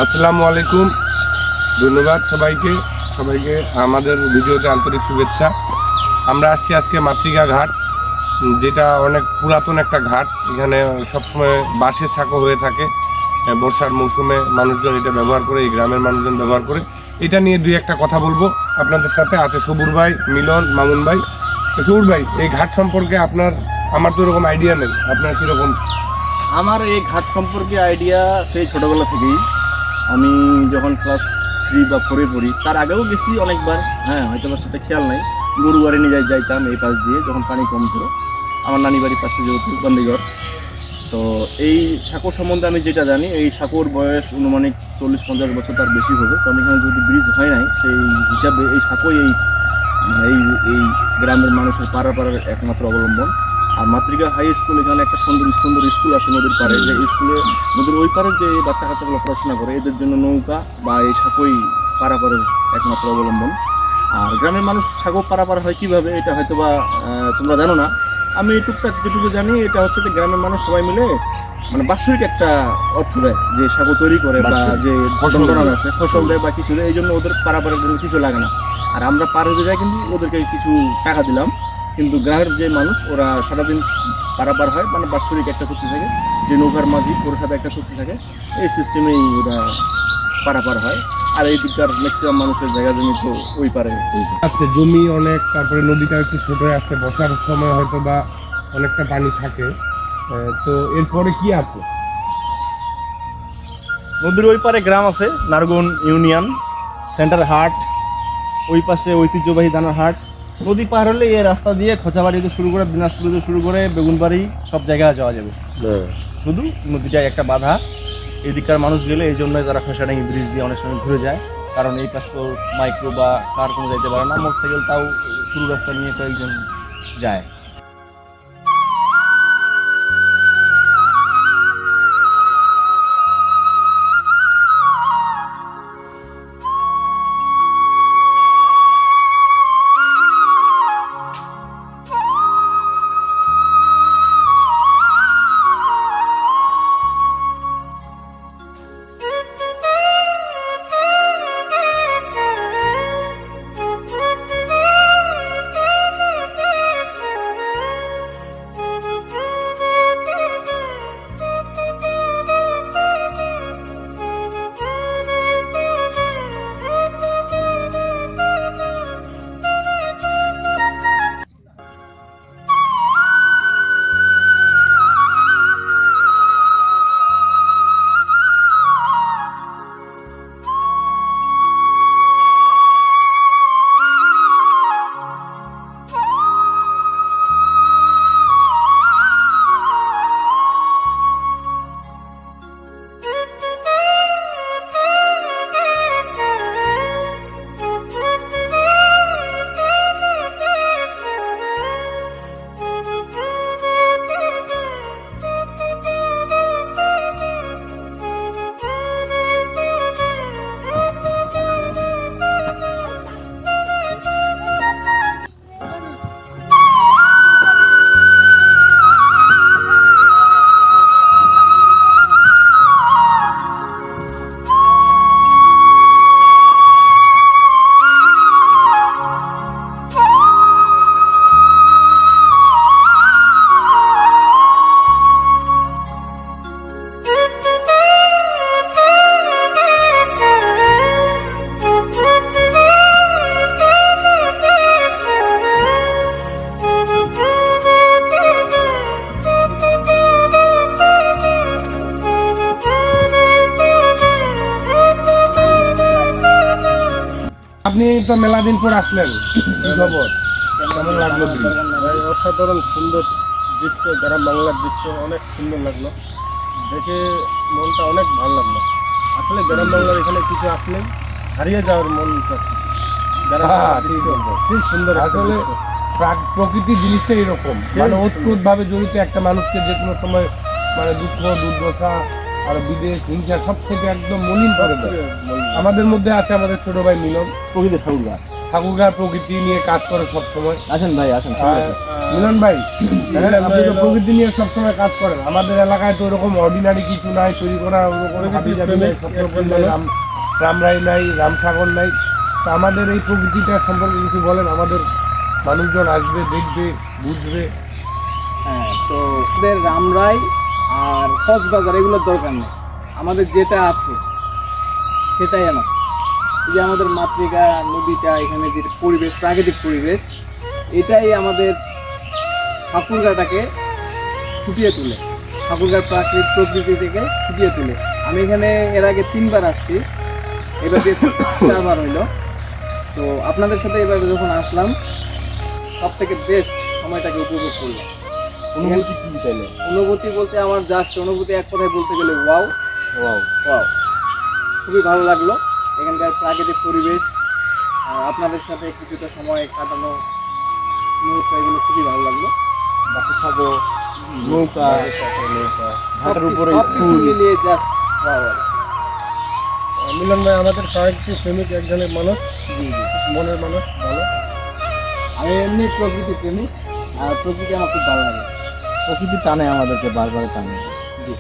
আসসালামু আলাইকুম। ধন্যবাদ সবাইকে আমাদের ভিডিওতে আন্তরিক শুভেচ্ছা। আমরা আসছি আজকে মাতৃকা ঘাট, যেটা অনেক পুরাতন একটা ঘাট। এখানে সবসময় বাঁশের সাঁকো হয়ে থাকে। বর্ষার মৌসুমে মানুষজন এটা ব্যবহার করে, এই গ্রামের মানুষজন ব্যবহার করে। এটা নিয়ে দুই একটা কথা বলবো আপনাদের সাথে। আছে সবুর ভাই, মিলন, মামুন ভাই। সবুর ভাই, এই ঘাট সম্পর্কে আমার তো এরকম আইডিয়া নেই, আপনার কীরকম? আমার এই ঘাট সম্পর্কে আইডিয়া সেই ছোটোবেলা থেকেই। আমি যখন ক্লাস 3 বা 4-এ পড়ি, তার আগেও গেছি অনেকবার। হয়তো আমার সাথে খেয়াল নাই। গরু বাড়ি নিয়ে যাইতাম এই পাশ দিয়ে, যখন পানি কম ছিল। আমার নানি বাড়ির পাশে যেহেতু বান্দিগড়, তো এই সাঁকো সম্বন্ধে আমি যেটা জানি, এই সাঁকোর বয়স অনুমানিক 40-50 বছর তার বেশি হবে। কারণ এখানে যদি ব্রিজ হয় নাই, সেই হিসাবে এই সাঁকোই এই এই গ্রামের মানুষের পাড়ার একমাত্র অবলম্বন। আর মাতৃকা হাই স্কুল, এখানে একটা সুন্দর স্কুল আছে নদীর পাড়ে। যে স্কুলে নদীর ওই পাড়ের যে বাচ্চা কাচ্চাগুলো পড়াশোনা করে, এদের জন্য নৌকা বা এই সাঁকোই পারাপারের একমাত্র অবলম্বন। আর গ্রামের মানুষ সাঁকো পারাপার হয় কীভাবে, এটা হয়তো বা তোমরা জানো না। আমি টুকটাক যেটুকু জানি, এটা হচ্ছে যে গ্রামের মানুষ সবাই মিলে মানে বাৎসরিক একটা অর্থ দেয়, যে সাঁকো তৈরি করে বা যে বন্টন আছে, ফসল দেয় বা কিছু দেয়। এই জন্য ওদের পারাপারের জন্য কিছু লাগে না। আর আমরা পার হতে যাই কিন্তু ওদেরকে কিছু টাকা দিলাম। কিন্তু গ্রামের যে মানুষ, ওরা সারাদিন পারাপার হয়, মানে বাৎসরিক একটা চুক্তি থাকে, যে নৌকার মাঝি ওর সাথে একটা চুক্তি থাকে। এই সিস্টেমেই ওরা পারাপার হয়। আর এই দিককার ম্যাক্সিমাম মানুষের জায়গা জমি তো ওই পারে। আচ্ছা, জমি অনেক, তারপরে নদীটা একটু ছোট আছে, বর্ষার সময় হয়তো বা অনেকটা পানি থাকে। তো এরপরে কি আছে? নদীর ওই পারে গ্রাম আছে, নারগুন ইউনিয়ন, সেন্টার হাট, ওই পাশে ঐতিহ্যবাহী দানার হাট। নদী পার হলে এই রাস্তা দিয়ে খোঁচাবাড়ি থেকে শুরু করে, দিনাজপুর থেকে শুরু করে বেগুনবাড়ি, সব জায়গায় যাওয়া যাবে। শুধু নদীটায় একটা বাধা, এদিককার মানুষ গেলে এই জন্য তারা ফেসাডাঙ্গি ব্রিজ দিয়ে অনেক সময় ঘুরে যায়। কারণ এই পাশ তো মাইক্রো বা কার কোনো যাইতে পারে না। মোটরসাইকেল তাও শুরু রাস্তা নিয়ে কয়েকজন যায়। আপনি তো মেলা দিন পর আসলেন, কি খবর? কেমন লাগলো? অসাধারণ সুন্দর দৃশ্য, গ্রাম বাংলার দৃশ্য অনেক সুন্দর লাগলো দেখে, মনটা অনেক ভালো লাগলো। আসলে গ্রাম বাংলার এখানে কিছু আসলে হারিয়ে যাওয়ার মন চাচ্ছে। সুন্দর আসলে প্রকৃতি জিনিসটা এরকম, মানে ওতপ্রোত ভাবে জড়িত একটা মানুষকে যে কোনো সময় মানে দুঃখ, দুর্দশা আর বিদেশ, হিংসা সব থেকে একদম মলিন করে দেয়। আমাদের মধ্যে আছে আমাদের ছোট ভাই মিলন, প্রকৃতির ঠাকুরগার। ঠাকুরগাঁও প্রকৃতি নিয়ে কাজ করে সবসময়। আসেন ভাই আসেন। মিলন ভাই, আপনি তো প্রকৃতি নিয়ে সবসময় কাজ করেন। আমাদের এলাকায় তো ওরকম অর্ডিনারি কিছু নাই, তৈরি করা ওরকম হাবিজাবি নাই, সত্যপন নাই, রামরাই নাই, রামসাগর নাই। তো আমাদের এই প্রকৃতিটা সম্পর্কে কিছু বলেন, আমাদের মানুষজন আসবে, দেখবে, বুঝবে। হ্যাঁ, তো ওদের রামরাই আর কক্সবাজার এগুলোর দরকার নেই, আমাদের যেটা আছে সেটাই এনাফ। এই যে আমাদের মাতৃকা নদীটা, এখানে যে পরিবেশ, প্রাকৃতিক পরিবেশ, এটাই আমাদের ঠাকুরগাঁটাকে ফুটিয়ে তোলে, ঠাকুরগাঁর প্রকৃতি থেকে ফুটিয়ে তোলে। আমি এখানে এর আগে 3 বার আসছি, এবার দিয়ে 4 বার হইলো। তো আপনাদের সাথে এবার যখন আসলাম, সব থেকে বেস্ট সময়টাকে উপভোগ করলাম। অনুভূতি কি তাইলে? অনুভূতি বলতে আমার জাস্ট অনুভূতি এক কথায় বলতে গেলে ওয়াও ওয়াও। ওয়াও, খুবই ভালো লাগলো এখানকার প্রাকৃতিক পরিবেশ, আপনাদের সাথে কিছুটা সময় কাটানো মুহূর্ত, এগুলো খুবই ভালো লাগলো। বাসা সাগো, নৌকা, ঘাটের উপরে সবকিছু স্কুল। মিলিয়ে জাস্ট ওয়াও। মিলন ভাই আমাদের প্রাকৃতিক প্রেমিক একজনের মানুষ, জি জি, মনের মানুষ, ভালো। আমি এমনি প্রকৃতি প্রেমিক, আর প্রকৃতি আমার খুব ভালো লাগে। প্রকৃতি টানে আমাদেরকে, বারবার টানে। জি।